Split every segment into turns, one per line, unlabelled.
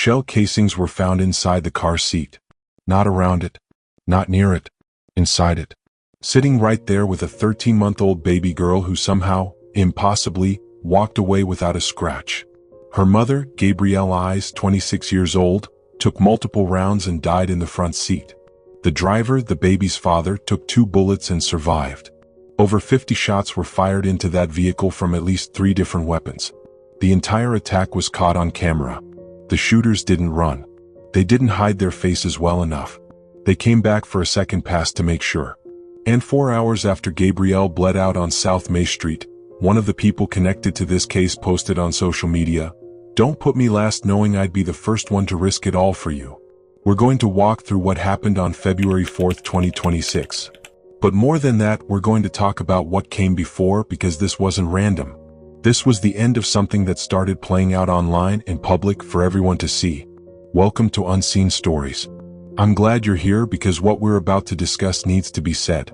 Shell casings were found inside the car seat. Not around it. Not near it. Inside it. Sitting right there with a 13-month-old baby girl who somehow, impossibly, walked away without a scratch. Her mother, Gabrielle Eyes, 26 years old, took multiple rounds and died in the front seat. The driver, the baby's father, took 2 bullets and survived. Over 50 shots were fired into that vehicle from at least 3 different weapons. The entire attack was caught on camera. The shooters didn't run. They didn't hide their faces well enough. They came back for a second pass to make sure. And 4 hours after Gabrielle bled out on South May Street, one of the people connected to this case posted on social media, "Don't put me last knowing I'd be the first one to risk it all for you." We're going to walk through what happened on February 4th, 2026. But more than that, we're going to talk about what came before, because this wasn't random. This was the end of something that started playing out online in public for everyone to see. Welcome to Unseen Stories. I'm glad you're here, because what we're about to discuss needs to be said.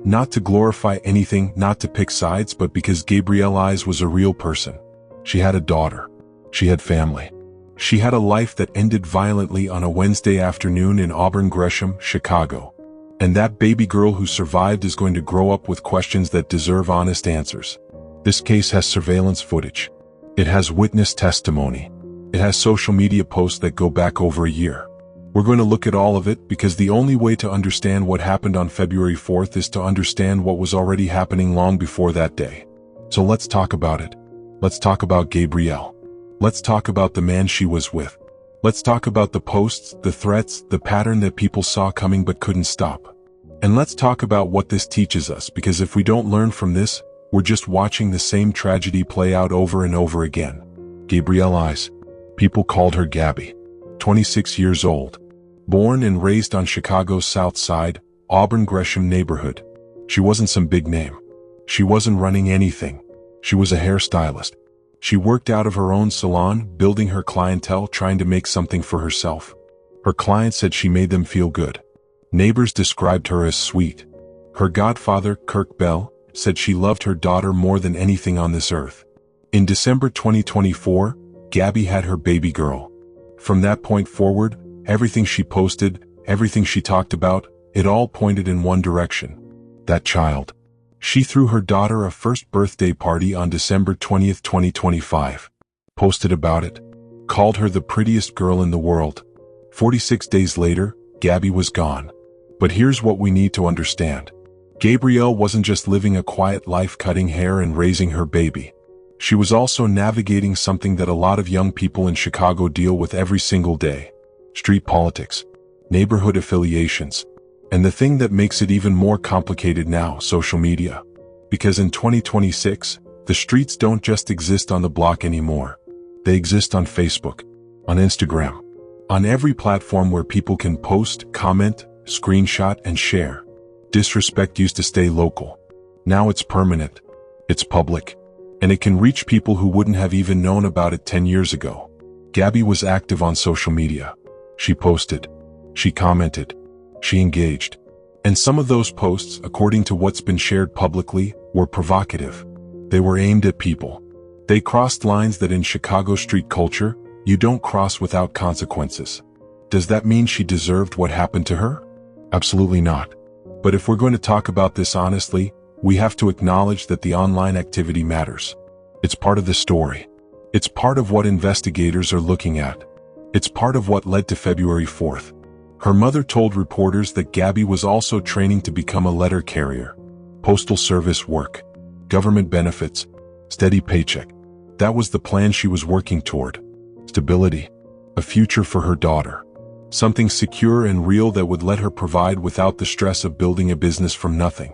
Not to glorify anything, not to pick sides, but because Gabrielle Eyes was a real person. She had a daughter. She had family. She had a life that ended violently on a Wednesday afternoon in Auburn Gresham, Chicago. And that baby girl who survived is going to grow up with questions that deserve honest answers. This case has surveillance footage. It has witness testimony. It has social media posts that go back over a year. We're going to look at all of it, because the only way to understand what happened on February 4th is to understand what was already happening long before that day. So let's talk about it. Let's talk about Gabrielle. Let's talk about the man she was with. Let's talk about the posts, the threats, the pattern that people saw coming but couldn't stop. And let's talk about what this teaches us, because if we don't learn from this, we're just watching the same tragedy play out over and over again. Gabrielle Eyes. People called her Gabby. 26 years old. Born and raised on Chicago's South Side, Auburn Gresham neighborhood. She wasn't some big name. She wasn't running anything. She was a hairstylist. She worked out of her own salon, building her clientele, trying to make something for herself. Her clients said she made them feel good. Neighbors described her as sweet. Her godfather, Kirk Bell, said she loved her daughter more than anything on this earth. In December 2024, Gabby had her baby girl. From that point forward, everything she posted, everything she talked about, it all pointed in one direction. That child. She threw her daughter a first birthday party on December 20th, 2025. Posted about it. Called her the prettiest girl in the world. 46 days later, Gabby was gone. But here's what we need to understand. Gabrielle wasn't just living a quiet life cutting hair and raising her baby. She was also navigating something that a lot of young people in Chicago deal with every single day. Street politics, neighborhood affiliations, and the thing that makes it even more complicated now, social media. Because in 2026, the streets don't just exist on the block anymore. They exist on Facebook, on Instagram, on every platform where people can post, comment, screenshot, and share. Disrespect used to stay local. Now it's permanent. It's public. And it can reach people who wouldn't have even known about it 10 years ago. Gabby was active on social media. She posted. She commented. She engaged. And some of those posts, according to what's been shared publicly, were provocative. They were aimed at people. They crossed lines that in Chicago street culture, you don't cross without consequences. Does that mean she deserved what happened to her? Absolutely not. But if we're going to talk about this honestly, we have to acknowledge that the online activity matters. It's part of the story. It's part of what investigators are looking at. It's part of what led to February 4th. Her mother told reporters that Gabby was also training to become a letter carrier. Postal service work. Government benefits. Steady paycheck. That was the plan she was working toward. Stability. A future for her daughter. Something secure and real that would let her provide without the stress of building a business from nothing.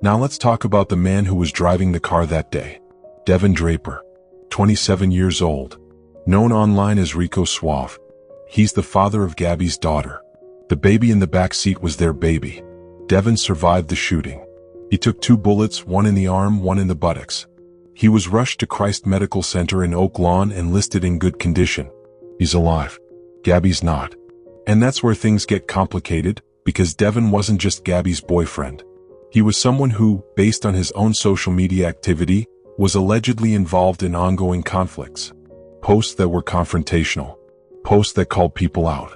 Now let's talk about the man who was driving the car that day. Devon Draper. 27 years old. Known online as Rico Suave. He's the father of Gabby's daughter. The baby in the back seat was their baby. Devon survived the shooting. He took 2 bullets, one in the arm, one in the buttocks. He was rushed to Christ Medical Center in Oak Lawn and listed in good condition. He's alive. Gabby's not. And that's where things get complicated, because Devon wasn't just Gabby's boyfriend. He was someone who, based on his own social media activity, was allegedly involved in ongoing conflicts. Posts that were confrontational. Posts that called people out.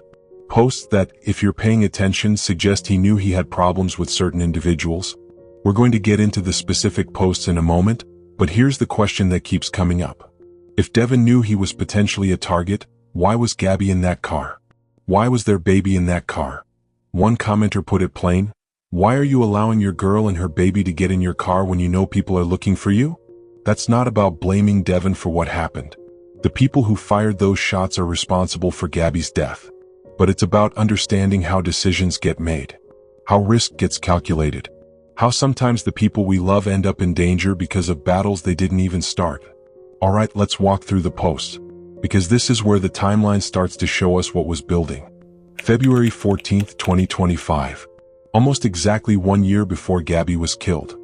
Posts that, if you're paying attention, suggest he knew he had problems with certain individuals. We're going to get into the specific posts in a moment, but here's the question that keeps coming up. If Devon knew he was potentially a target, why was Gabby in that car? Why was their baby in that car? One commenter put it plain: why are you allowing your girl and her baby to get in your car when you know people are looking for you? That's not about blaming Devon for what happened. The people who fired those shots are responsible for Gabby's death. But it's about understanding how decisions get made, how risk gets calculated, how sometimes the people we love end up in danger because of battles they didn't even start. Alright, let's walk through the posts, because this is where the timeline starts to show us what was building. February 14th, 2025. Almost exactly 1 year before Gabby was killed.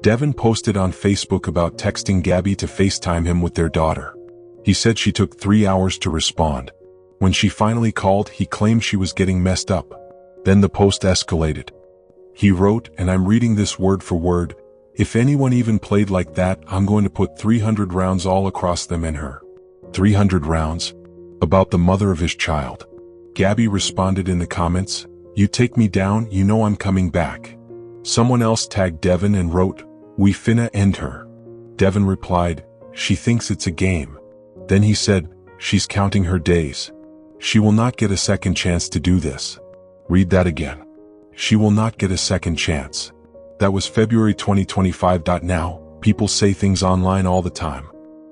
Devon posted on Facebook about texting Gabby to FaceTime him with their daughter. He said she took 3 hours to respond. When she finally called, he claimed she was getting messed up. Then the post escalated. He wrote, and I'm reading this word for word, "If anyone even played like that, I'm going to put 300 rounds all across them and her." 300 rounds? About the mother of his child. Gabby responded in the comments, "You take me down, you know I'm coming back." Someone else tagged Devon and wrote, "We finna end her." Devon replied, "She thinks it's a game." Then he said, "She's counting her days. She will not get a second chance to do this." Read that again. She will not get a second chance. That was February 2025. Now, people say things online all the time.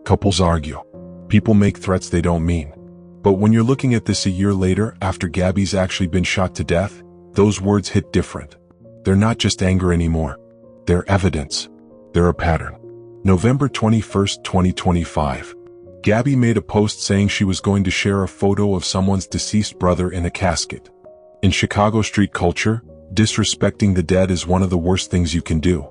Couples argue. People make threats they don't mean. But when you're looking at this a year later, after Gabby's actually been shot to death, those words hit different. They're not just anger anymore. They're evidence. They're a pattern. November 21st, 2025. Gabby made a post saying she was going to share a photo of someone's deceased brother in a casket. In Chicago street culture, disrespecting the dead is one of the worst things you can do.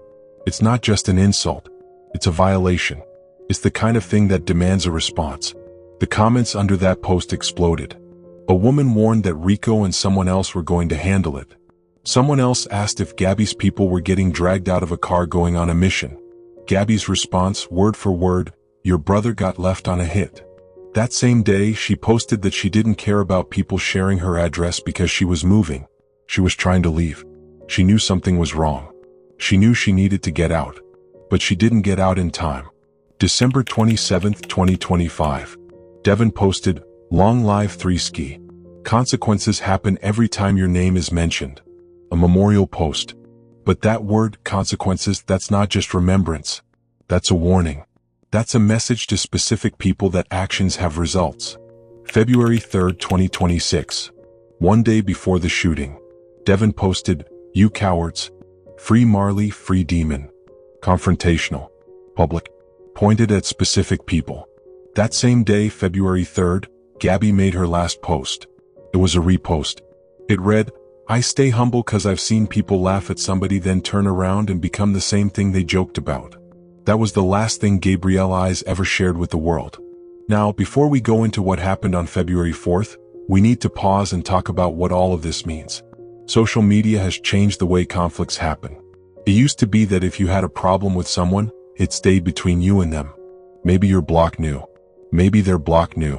It's not just an insult. It's a violation. It's the kind of thing that demands a response. The comments under that post exploded. A woman warned that Rico and someone else were going to handle it. Someone else asked if Gabby's people were getting dragged out of a car going on a mission. Gabby's response, word for word, "Your brother got left on a hit." That same day, she posted that she didn't care about people sharing her address because she was moving. She was trying to leave. She knew something was wrong. She knew she needed to get out. But she didn't get out in time. December 27th, 2025. Devon posted, "Long live 3ski. Consequences happen every time your name is mentioned." A memorial post. But that word, consequences, that's not just remembrance. That's a warning. That's a message to specific people that actions have results. February 3rd, 2026. 1 day before the shooting. Devon posted, "You cowards. Free Marley, free Demon." Confrontational. Public. Pointed at specific people. That same day, February 3rd, Gabby made her last post. It was a repost. It read, "I stay humble 'cause I've seen people laugh at somebody then turn around and become the same thing they joked about." That was the last thing Gabrielle Eyes ever shared with the world. Now, before we go into what happened on February 4th, we need to pause and talk about what all of this means. Social media has changed the way conflicts happen. It used to be that if you had a problem with someone, it stayed between you and them. Maybe your block knew. Maybe their block knew.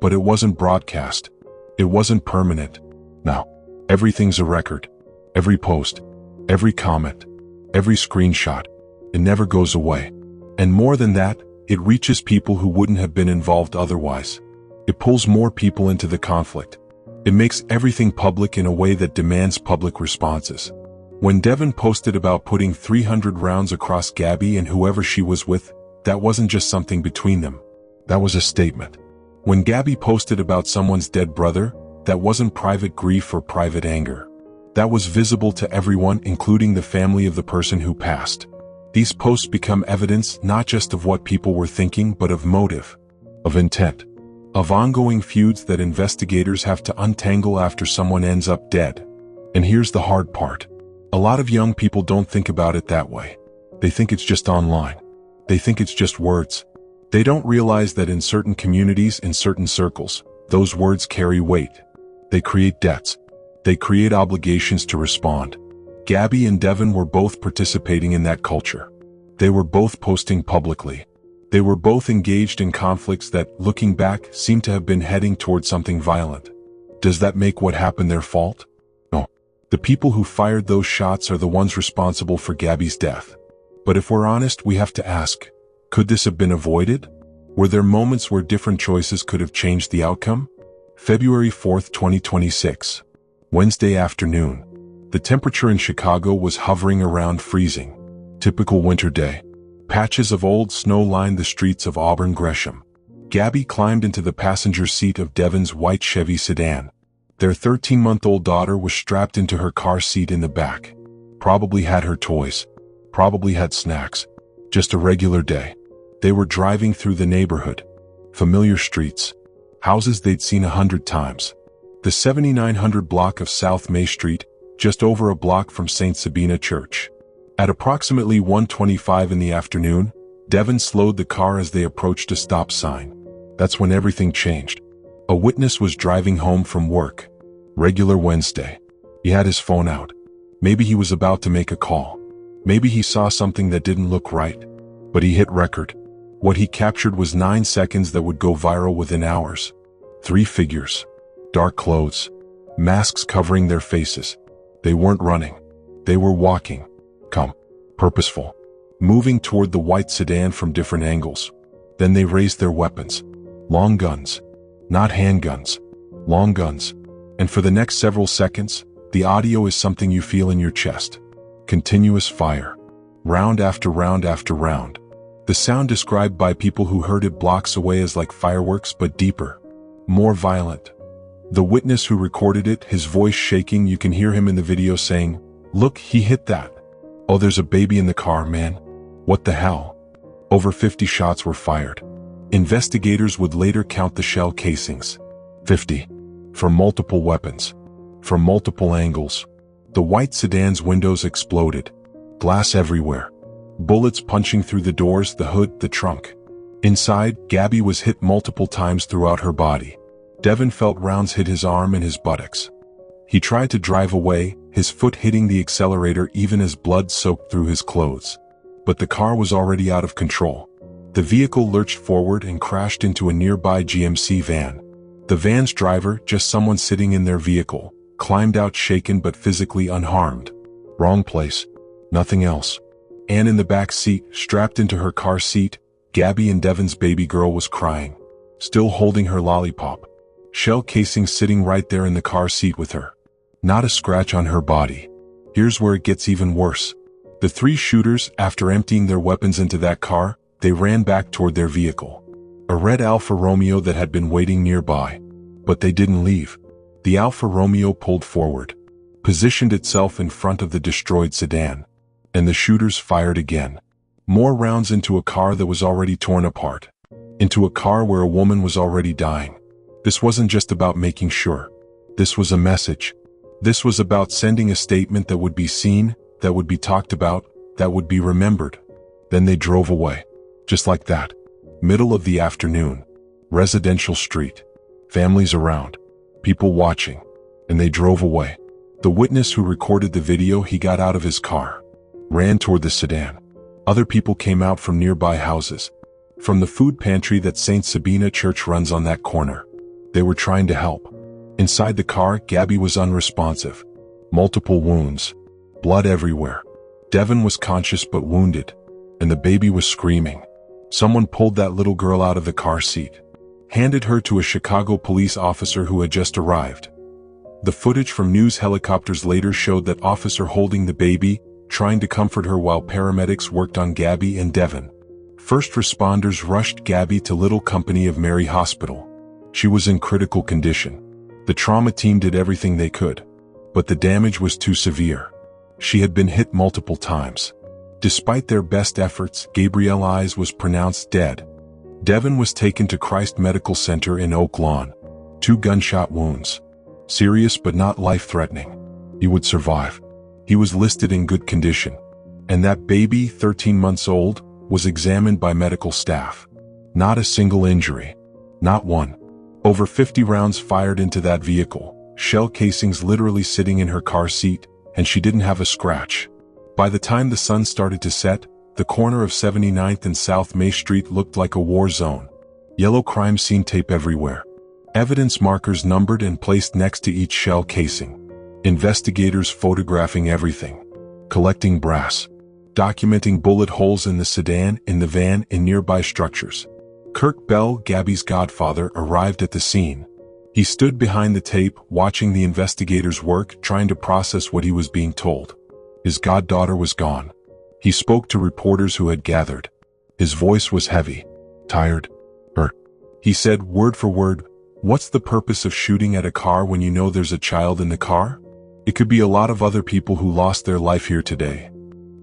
But it wasn't broadcast. It wasn't permanent. Now, everything's a record. Every post, every comment, every screenshot. It never goes away. And more than that, it reaches people who wouldn't have been involved otherwise. It pulls more people into the conflict. It makes everything public in a way that demands public responses. When Devon posted about putting 300 rounds across Gabby and whoever she was with, that wasn't just something between them. That was a statement. When Gabby posted about someone's dead brother, that wasn't private grief or private anger. That was visible to everyone, including the family of the person who passed. These posts become evidence not just of what people were thinking, but of motive, of intent, of ongoing feuds that investigators have to untangle after someone ends up dead. And here's the hard part. A lot of young people don't think about it that way. They think it's just online. They think it's just words. They don't realize that in certain communities, in certain circles, those words carry weight. They create debts. They create obligations to respond. Gabby and Devon were both participating in that culture. They were both posting publicly. They were both engaged in conflicts that, looking back, seemed to have been heading toward something violent. Does that make what happened their fault? No. The people who fired those shots are the ones responsible for Gabby's death. But if we're honest, we have to ask, could this have been avoided? Were there moments where different choices could have changed the outcome? February 4, 2026. Wednesday afternoon. The temperature in Chicago was hovering around freezing. Typical winter day. Patches of old snow lined the streets of Auburn Gresham. Gabby climbed into the passenger seat of Devon's white Chevy sedan. Their 13-month-old daughter was strapped into her car seat in the back. Probably had her toys. Probably had snacks. Just a regular day. They were driving through the neighborhood. Familiar streets. Houses they'd seen 100 times. The 7900 block of South May Street, just over a block from St. Sabina Church. At approximately 1:25 in the afternoon, Devon slowed the car as they approached a stop sign. That's when everything changed. A witness was driving home from work. Regular Wednesday. He had his phone out. Maybe he was about to make a call. Maybe he saw something that didn't look right. But he hit record. What he captured was 9 seconds that would go viral within hours. 3 figures. Dark clothes. Masks covering their faces. They weren't running. They were walking. Purposeful. Moving toward the white sedan from different angles. Then they raised their weapons. Long guns. Not handguns. Long guns. And for the next several seconds, the audio is something you feel in your chest. Continuous fire. Round after round after round. The sound described by people who heard it blocks away as like fireworks, but deeper. More violent. The witness who recorded it, his voice shaking, you can hear him in the video saying, "Look, he hit that. Oh, there's a baby in the car, man. What the hell?" Over 50 shots were fired. Investigators would later count the shell casings. 50. From multiple weapons. From multiple angles. The white sedan's windows exploded. Glass everywhere. Bullets punching through the doors, the hood, the trunk. Inside, Gabby was hit multiple times throughout her body. Devon felt rounds hit his arm and his buttocks. He tried to drive away, his foot hitting the accelerator even as blood soaked through his clothes. But the car was already out of control. The vehicle lurched forward and crashed into a nearby GMC van. The van's driver, just someone sitting in their vehicle, climbed out shaken but physically unharmed. Wrong place. Nothing else. Anne in the back seat, strapped into her car seat, Gabby and Devon's baby girl was crying, still holding her lollipop. Shell casings sitting right there in the car seat with her. Not a scratch on her body. Here's where it gets even worse. The 3 shooters, after emptying their weapons into that car, they ran back toward their vehicle. A red Alfa Romeo that had been waiting nearby. But they didn't leave. The Alfa Romeo pulled forward, positioned itself in front of the destroyed sedan. And the shooters fired again. More rounds into a car that was already torn apart. Into a car where a woman was already dying. This wasn't just about making sure. This was a message. This was about sending a statement that would be seen, that would be talked about, that would be remembered. Then they drove away. Just like that. Middle of the afternoon. Residential street. Families around. People watching. And they drove away. The witness who recorded the video, he got out of his car. Ran toward the sedan. Other people came out from nearby houses. From the food pantry that St. Sabina Church runs on that corner. They were trying to help. Inside the car, Gabby was unresponsive. Multiple wounds. Blood everywhere. Devon was conscious but wounded. And the baby was screaming. Someone pulled that little girl out of the car seat. Handed her to a Chicago police officer who had just arrived. The footage from news helicopters later showed that officer holding the baby, trying to comfort her while paramedics worked on Gabby and Devon. First responders rushed Gabby to Little Company of Mary Hospital. She was in critical condition. The trauma team did everything they could. But the damage was too severe. She had been hit multiple times. Despite their best efforts, Gabrielle Eyes was pronounced dead. Devon was taken to Christ Medical Center in Oak Lawn. 2 gunshot wounds. Serious but not life-threatening. He would survive. He was listed in good condition. And that baby, 13 months old, was examined by medical staff. Not a single injury. Not one. Over 50 rounds fired into that vehicle, shell casings literally sitting in her car seat, and she didn't have a scratch. By the time the sun started to set, The corner of 79th and South May Street looked like a war zone. Yellow crime scene tape everywhere. Evidence markers numbered and placed next to each shell casing. Investigators photographing everything. Collecting brass. Documenting bullet holes in the sedan, in the van, in nearby structures. Kirk Bell, Gabby's godfather, arrived at the scene. He stood behind the tape, watching the investigators work, trying to process what he was being told. His goddaughter was gone. He spoke to reporters who had gathered. His voice was heavy, tired, hurt. He said, word for word, "What's the purpose of shooting at a car when you know there's a child in the car? It could be a lot of other people who lost their life here today."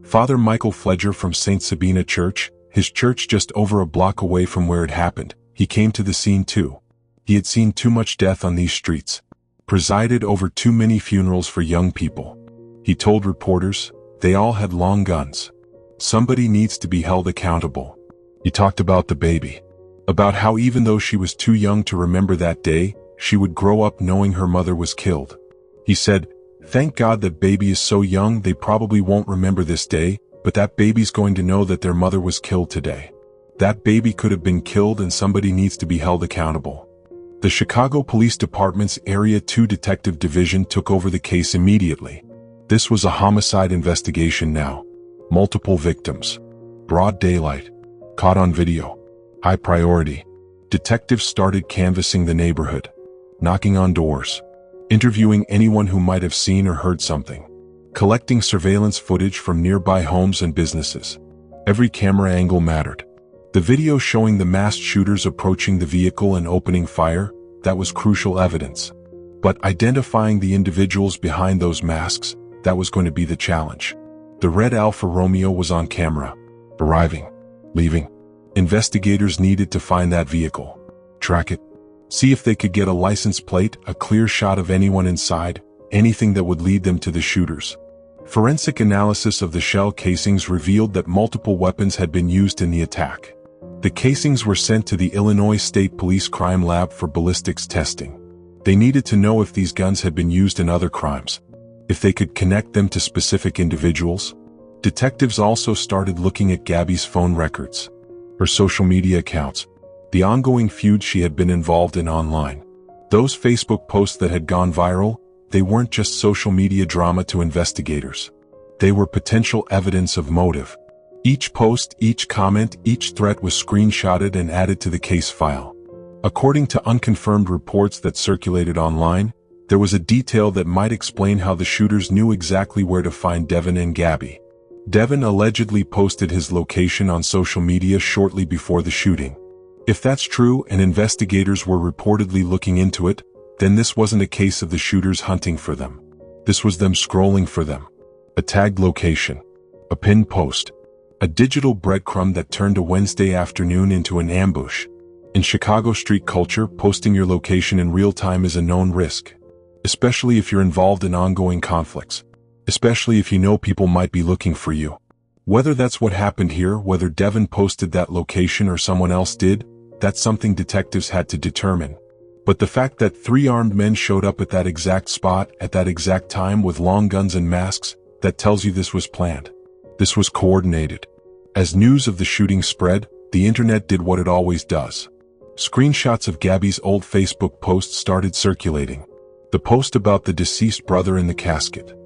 Father Michael Fledger from St. Sabina Church, his church just over a block away from where it happened, he came to the scene too. He had seen too much death on these streets, presided over too many funerals for young people. He told reporters, they all had long guns. Somebody needs to be held accountable. He talked about the baby, about how even though she was too young to remember that day, she would grow up knowing her mother was killed. He said, "Thank God that baby is so young they probably won't remember this day, but that baby's going to know that their mother was killed today. That baby could have been killed and somebody needs to be held accountable." The Chicago Police Department's Area 2 Detective Division took over the case immediately. This was a homicide investigation now. Multiple victims. Broad daylight. Caught on video. High priority. Detectives started canvassing the neighborhood. Knocking on doors. Interviewing anyone who might have seen or heard something. Collecting surveillance footage from nearby homes and businesses. Every camera angle mattered. The video showing the masked shooters approaching the vehicle and opening fire, that was crucial evidence. But identifying the individuals behind those masks, that was going to be the challenge. The red Alfa Romeo was on camera. Arriving. Leaving. Investigators needed to find that vehicle. Track it. See if they could get a license plate, a clear shot of anyone inside, anything that would lead them to the shooters. Forensic analysis of the shell casings revealed that multiple weapons had been used in the attack. The casings were sent to the Illinois State Police Crime Lab for ballistics testing. They needed to know if these guns had been used in other crimes, if they could connect them to specific individuals. Detectives also started looking at Gabby's phone records, her social media accounts, the ongoing feud she had been involved in online. Those Facebook posts that had gone viral, they weren't just social media drama to investigators. They were potential evidence of motive. Each post, each comment, each threat was screenshotted and added to the case file. According to unconfirmed reports that circulated online, there was a detail that might explain how the shooters knew exactly where to find Devon and Gabby. Devon allegedly posted his location on social media shortly before the shooting. If that's true and investigators were reportedly looking into it, then this wasn't a case of the shooters hunting for them. This was them scrolling for them. A tagged location. A pinned post. A digital breadcrumb that turned a Wednesday afternoon into an ambush. In Chicago street culture, posting your location in real time is a known risk. Especially if you're involved in ongoing conflicts. Especially if you know people might be looking for you. Whether that's what happened here, whether Devon posted that location or someone else did, that's something detectives had to determine. But the fact that 3 armed men showed up at that exact spot, at that exact time with long guns and masks, that tells you this was planned. This was coordinated. As news of the shooting spread, the internet did what it always does. Screenshots of Gabby's old Facebook posts started circulating. The post about the deceased brother in the casket.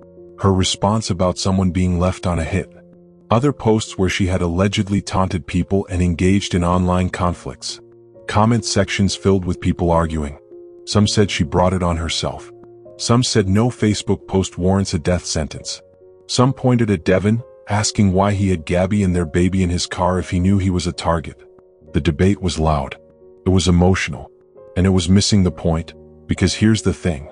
Her response about someone being left on a hit. Other posts where she had allegedly taunted people and engaged in online conflicts. Comment sections filled with people arguing. Some said she brought it on herself. Some said no Facebook post warrants a death sentence. Some pointed at Devon, asking why he had Gabby and their baby in his car if he knew he was a target. The debate was loud. It was emotional. And it was missing the point, because here's the thing.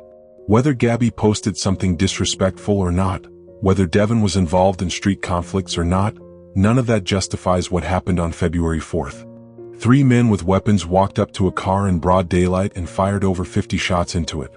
Whether Gabby posted something disrespectful or not, whether Devon was involved in street conflicts or not, none of that justifies what happened on February 4th. 3 men with weapons walked up to a car in broad daylight and fired over 50 shots into it.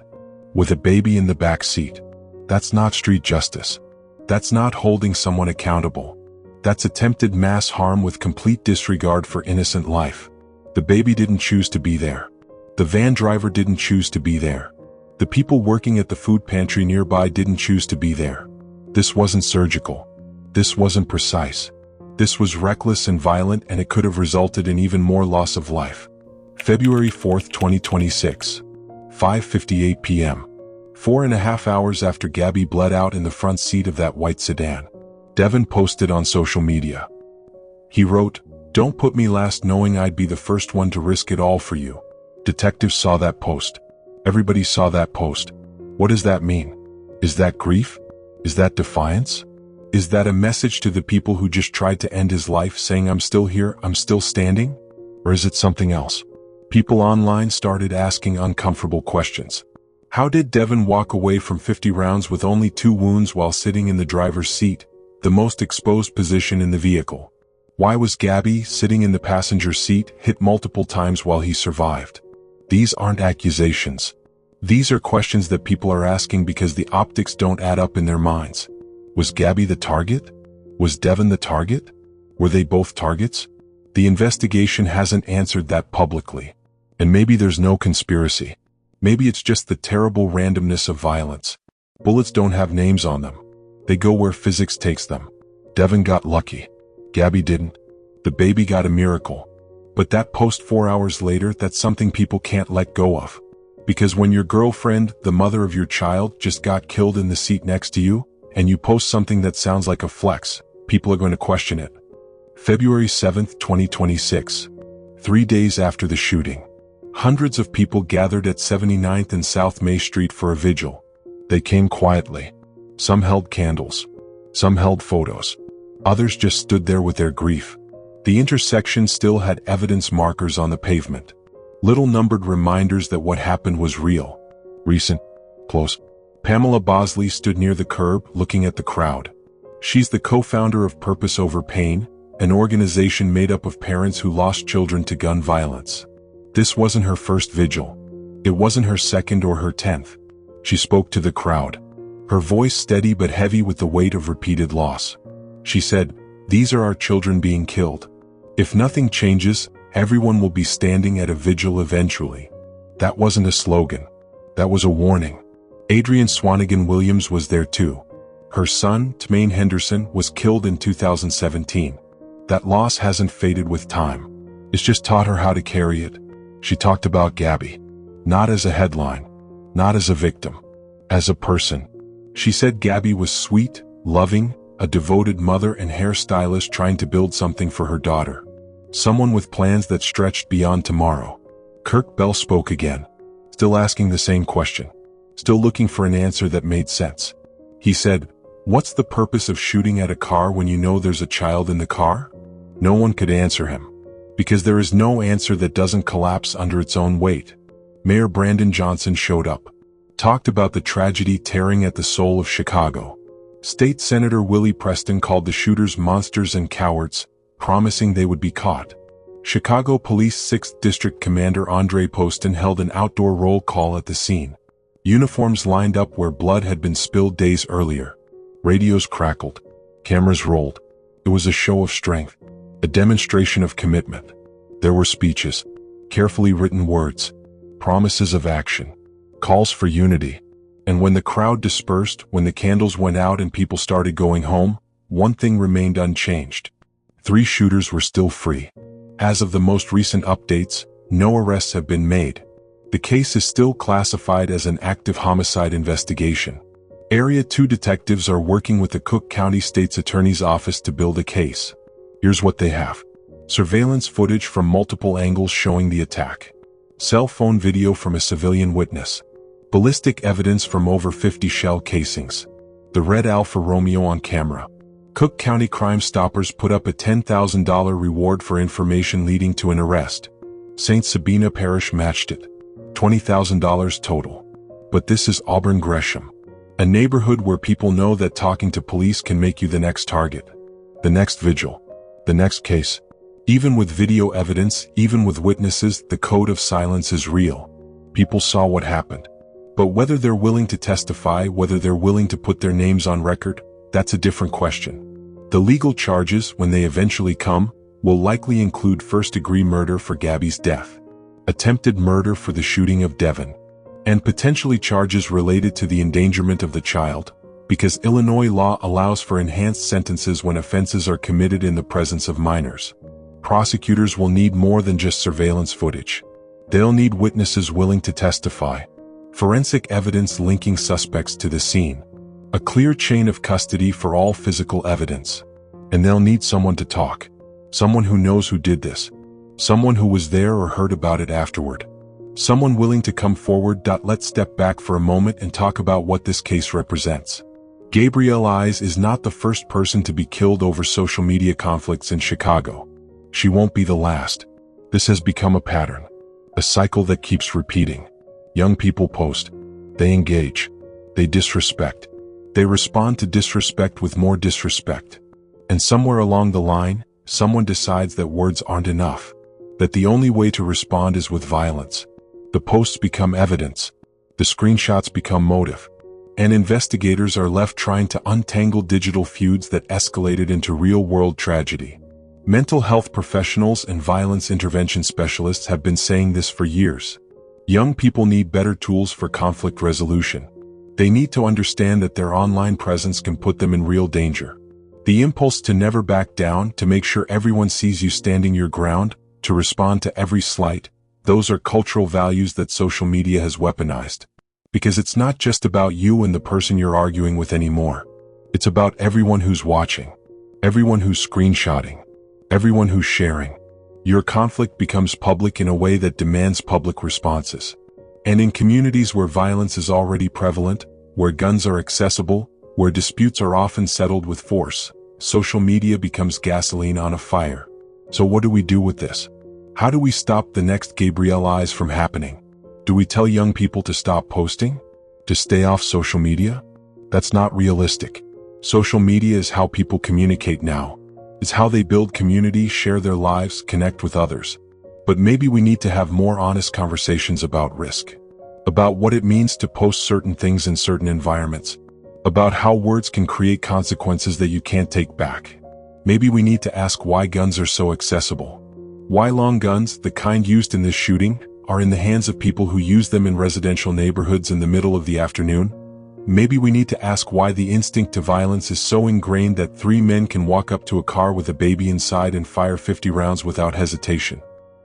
With a baby in the back seat. That's not street justice. That's not holding someone accountable. That's attempted mass harm with complete disregard for innocent life. The baby didn't choose to be there. The van driver didn't choose to be there. The people working at the food pantry nearby didn't choose to be there. This wasn't surgical. This wasn't precise. This was reckless and violent, and it could have resulted in even more loss of life. February 4, 2026. 5:58 p.m. 4.5 hours after Gabby bled out in the front seat of that white sedan, Devon posted on social media. He wrote, "Don't put me last, knowing I'd be the first one to risk it all for you." Detectives saw that post. Everybody saw that post. What does that mean? Is that grief? Is that defiance? Is that a message to the people who just tried to end his life, saying, "I'm still here, I'm still standing"? Or is it something else? People online started asking uncomfortable questions. How did Devon walk away from 50 rounds with only 2 wounds while sitting in the driver's seat, the most exposed position in the vehicle? Why was Gabby, sitting in the passenger seat, hit multiple times while he survived? These aren't accusations. These are questions that people are asking because the optics don't add up in their minds. Was Gabby the target? Was Devon the target? Were they both targets? The investigation hasn't answered that publicly. And maybe there's no conspiracy. Maybe it's just the terrible randomness of violence. Bullets don't have names on them. They go where physics takes them. Devon got lucky. Gabby didn't. The baby got a miracle. But that post 4 hours later, that's something people can't let go of. Because when your girlfriend, the mother of your child, just got killed in the seat next to you, and you post something that sounds like a flex, people are going to question it. February 7th, 2026. 3 days after the shooting. Hundreds of people gathered at 79th and South May Street for a vigil. They came quietly. Some held candles. Some held photos. Others just stood there with their grief. The intersection still had evidence markers on the pavement. Little numbered reminders that what happened was real. Recent. Close. Pamela Bosley stood near the curb, looking at the crowd. She's the co-founder of Purpose Over Pain, an organization made up of parents who lost children to gun violence. This wasn't her first vigil. It wasn't her second or her 10th. She spoke to the crowd. Her voice steady but heavy with the weight of repeated loss. She said, "These are our children being killed. If nothing changes, everyone will be standing at a vigil eventually." That wasn't a slogan. That was a warning. Adrienne Swanigan Williams was there too. Her son, Tmaine Henderson, was killed in 2017. That loss hasn't faded with time. It's just taught her how to carry it. She talked about Gabby. Not as a headline. Not as a victim. As a person. She said Gabby was sweet, loving, a devoted mother and hairstylist trying to build something for her daughter. Someone with plans that stretched beyond tomorrow. Kirk Bell spoke again. Still asking the same question. Still looking for an answer that made sense. He said, "What's the purpose of shooting at a car when you know there's a child in the car?" No one could answer him. Because there is no answer that doesn't collapse under its own weight. Mayor Brandon Johnson showed up. Talked about the tragedy tearing at the soul of Chicago. State Senator Willie Preston called the shooters monsters and cowards, promising they would be caught. Chicago Police 6th District Commander Andre Poston held an outdoor roll call at the scene. Uniforms lined up where blood had been spilled days earlier. Radios crackled. Cameras rolled. It was a show of strength. A demonstration of commitment. There were speeches. Carefully written words. Promises of action. Calls for unity. And when the crowd dispersed, when the candles went out and people started going home, one thing remained unchanged. 3 shooters were still free. As of the most recent updates, no arrests have been made. The case is still classified as an active homicide investigation. Area 2 detectives are working with the Cook County State's Attorney's Office to build a case. Here's what they have. Surveillance footage from multiple angles showing the attack. Cell phone video from a civilian witness. Ballistic evidence from over 50 shell casings. The red Alfa Romeo on camera. Cook County Crime Stoppers put up a $10,000 reward for information leading to an arrest. St. Sabina Parish matched it. $20,000 total. But this is Auburn Gresham. A neighborhood where people know that talking to police can make you the next target. The next vigil. The next case. Even with video evidence, even with witnesses, the code of silence is real. People saw what happened. But whether they're willing to testify, whether they're willing to put their names on record, that's a different question. The legal charges, when they eventually come, will likely include first-degree murder for Gabby's death, attempted murder for the shooting of Devon, and potentially charges related to the endangerment of the child, Because Illinois law allows for enhanced sentences when offenses are committed in the presence of minors. Prosecutors will need more than just surveillance footage. They'll need witnesses willing to testify, forensic evidence linking suspects to the scene, a clear chain of custody for all physical evidence. And they'll need someone to talk, someone who knows who did this, someone who was there or heard about it afterward, someone willing to come forward. Let's step back for a moment and talk about what this case represents. Gabrielle Eyes is not the first person to be killed over social media conflicts in Chicago. She won't be the last. This has become a pattern, a cycle that keeps repeating. Young people post, they engage, they disrespect, they respond to disrespect with more disrespect. And somewhere along the line, someone decides that words aren't enough, that the only way to respond is with violence. The posts become evidence, the screenshots become motive, and investigators are left trying to untangle digital feuds that escalated into real-world tragedy. Mental health professionals and violence intervention specialists have been saying this for years. Young people need better tools for conflict resolution. They need to understand that their online presence can put them in real danger. The impulse to never back down, to make sure everyone sees you standing your ground, to respond to every slight, those are cultural values that social media has weaponized. Because it's not just about you and the person you're arguing with anymore. It's about everyone who's watching, everyone who's screenshotting, everyone who's sharing. Your conflict becomes public in a way that demands public responses. And in communities where violence is already prevalent, where guns are accessible, where disputes are often settled with force, social media becomes gasoline on a fire. So what do we do with this? How do we stop the next Gabrielle Eyes from happening? Do we tell young people to stop posting? To stay off social media? That's not realistic. Social media is how people communicate now. It's how they build community, share their lives, connect with others. But maybe we need to have more honest conversations about risk. About what it means to post certain things in certain environments. About how words can create consequences that you can't take back. Maybe we need to ask why guns are so accessible. Why long guns, the kind used in this shooting, are in the hands of people who use them in residential neighborhoods in the middle of the afternoon? Maybe we need to ask why the instinct to violence is so ingrained that 3 men can walk up to a car with a baby inside and fire 50 rounds without hesitation.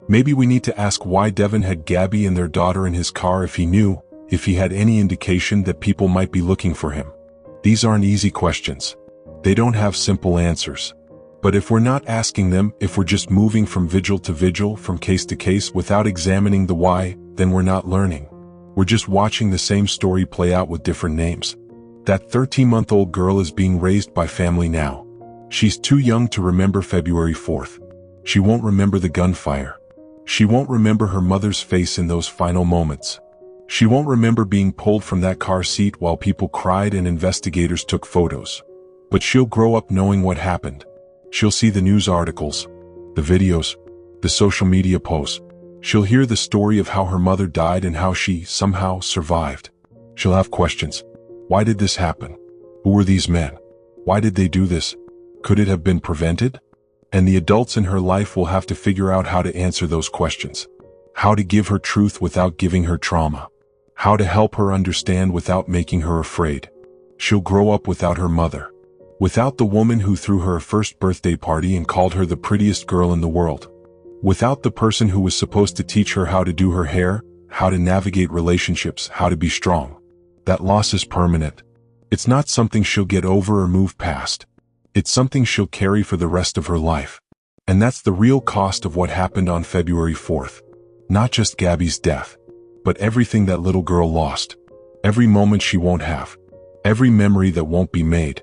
Maybe we need to ask why Devon had Gabby and their daughter in his car if he knew, if he had any indication that people might be looking for him. These aren't easy questions. They don't have simple answers. But if we're not asking them, if we're just moving from vigil to vigil, from case to case without examining the why, then we're not learning. We're just watching the same story play out with different names. That 13-month-old girl is being raised by family now. She's too young to remember February 4th. She won't remember the gunfire. She won't remember her mother's face in those final moments. She won't remember being pulled from that car seat while people cried and investigators took photos. But she'll grow up knowing what happened. She'll see the news articles, the videos, the social media posts. She'll hear the story of how her mother died and how she somehow survived. She'll have questions. Why did this happen? Who were these men? Why did they do this? Could it have been prevented? And the adults in her life will have to figure out how to answer those questions. How to give her truth without giving her trauma. How to help her understand without making her afraid. She'll grow up without her mother. Without the woman who threw her a first birthday party and called her the prettiest girl in the world. Without the person who was supposed to teach her how to do her hair, how to navigate relationships, how to be strong. That loss is permanent. It's not something she'll get over or move past. It's something she'll carry for the rest of her life. And that's the real cost of what happened on February 4th. Not just Gabby's death, but everything that little girl lost. Every moment she won't have. Every memory that won't be made.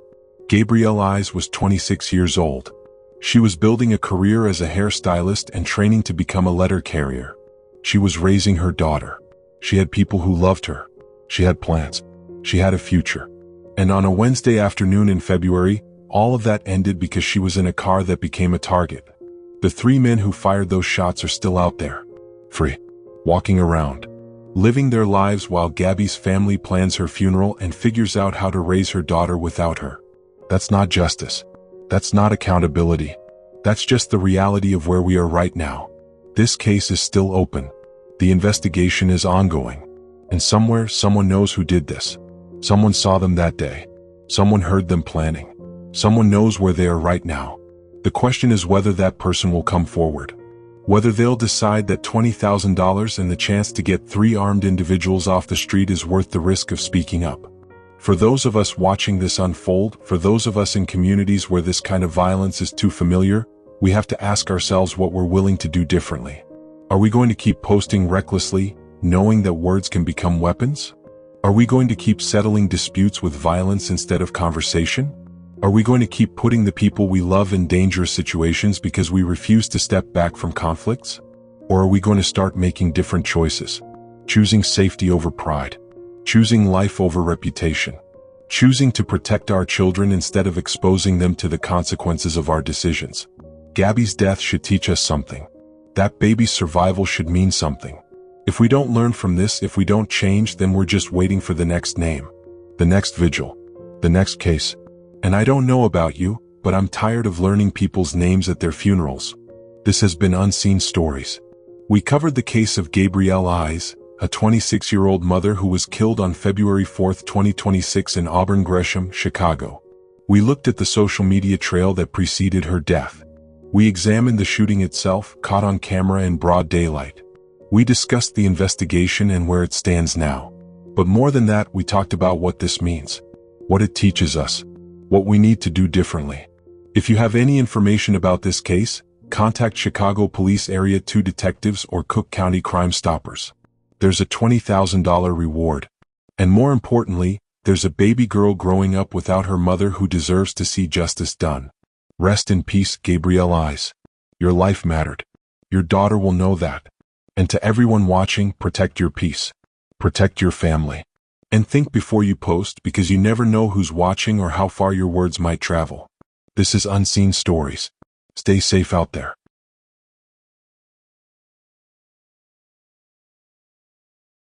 Gabrielle Eyes was 26 years old. She was building a career as a hairstylist and training to become a letter carrier. She was raising her daughter. She had people who loved her. She had plans. She had a future. And on a Wednesday afternoon in February, all of that ended because she was in a car that became a target. The 3 men who fired those shots are still out there. Free. Walking around. Living their lives while Gabby's family plans her funeral and figures out how to raise her daughter without her. That's not justice. That's not accountability. That's just the reality of where we are right now. This case is still open. The investigation is ongoing. And somewhere, someone knows who did this. Someone saw them that day. Someone heard them planning. Someone knows where they are right now. The question is whether that person will come forward. Whether they'll decide that $20,000 and the chance to get 3 armed individuals off the street is worth the risk of speaking up. For those of us watching this unfold, for those of us in communities where this kind of violence is too familiar, we have to ask ourselves what we're willing to do differently. Are we going to keep posting recklessly, knowing that words can become weapons? Are we going to keep settling disputes with violence instead of conversation? Are we going to keep putting the people we love in dangerous situations because we refuse to step back from conflicts? Or are we going to start making different choices? Choosing safety over pride. Choosing life over reputation. Choosing to protect our children instead of exposing them to the consequences of our decisions. Gabby's death should teach us something. That baby's survival should mean something. If we don't learn from this, if we don't change, then we're just waiting for the next name. The next vigil. The next case. And I don't know about you, but I'm tired of learning people's names at their funerals. This has been Unseen Stories. We covered the case of Gabrielle Eyes, a 26-year-old mother who was killed on February 4, 2026 in Auburn Gresham, Chicago. We looked at the social media trail that preceded her death. We examined the shooting itself, caught on camera in broad daylight. We discussed the investigation and where it stands now. But more than that, we talked about what this means, what it teaches us, what we need to do differently. If you have any information about this case, contact Chicago Police Area 2 detectives or Cook County Crime Stoppers. There's a $20,000 reward. And more importantly, there's a baby girl growing up without her mother who deserves to see justice done. Rest in peace, Gabrielle Eyes. Your life mattered. Your daughter will know that. And to everyone watching, protect your peace. Protect your family. And think before you post, because you never know who's watching or how far your words might travel. This is Unseen Stories. Stay safe out there.